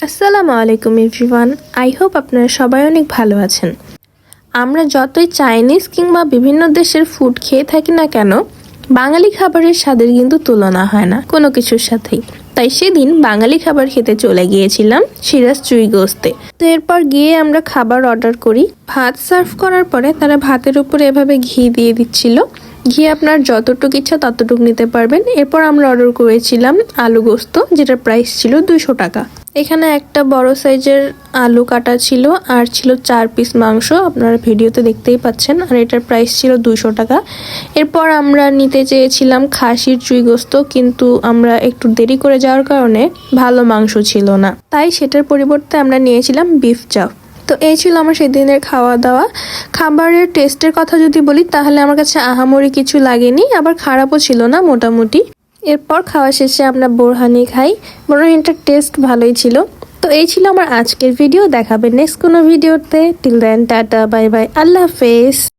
আসসালামু আলাইকুম everyone. I hope আপনারা সবাই অনেক ভালো আছেন। আমরা যতই চাইনিজ কিংবা বিভিন্ন দেশের ফুড খেয়ে থাকি না কেন, বাঙালি খাবারের স্বাদের কিন্তু তুলনা হয় না কোনো কিছুর সাথেই। তাই সেদিন বাঙালি খাবার খেতে চলে গিয়েছিলাম সিরাজ চুই গোস্তে। তো এরপর গিয়ে আমরা খাবার অর্ডার করি। ভাত সার্ভ করার পরে তারা ভাতের উপরে এভাবে ঘি দিয়ে দিচ্ছিল। ঘি আপনার যতটুকু ইচ্ছা ততটুকু নিতে পারবেন। এরপর আমরা অর্ডার করেছিলাম আলু গোস্ত, যেটার প্রাইস ছিল 200 টাকা। এখানে একটা বড় সাইজের আলু কাটা ছিল আর ছিল 4 পিস মাংস, আপনারা ভিডিওতে দেখতেই পাচ্ছেন। আর এটার প্রাইস ছিল 200 টাকা। এরপর আমরা নিতে চেয়েছিলাম খাসির চুই গোস্ত, কিন্তু আমরা একটু দেরি করে যাওয়ার কারণে ভালো মাংস ছিল না, তাই সেটার পরিবর্তে আমরা নিয়েছিলাম বিফ চাপ। তো এই ছিল আমার সেদিনের খাওয়া দাওয়া। খাবারের টেস্টের কথা যদি বলি তাহলে আমার কাছে আহামরি কিছু লাগেনি, আবার খারাপও ছিল না, মোটামুটি। এরপর খাওয়া শেষে আমরা বোরহানি খাই। বোরহানিটার টেস্ট ভালোই ছিল। তো এই ছিল আমার আজকের ভিডিও। দেখাবে নেক্সট কোনো ভিডিওতে। Till then tata, bye bye, আল্লাহ হাফেজ।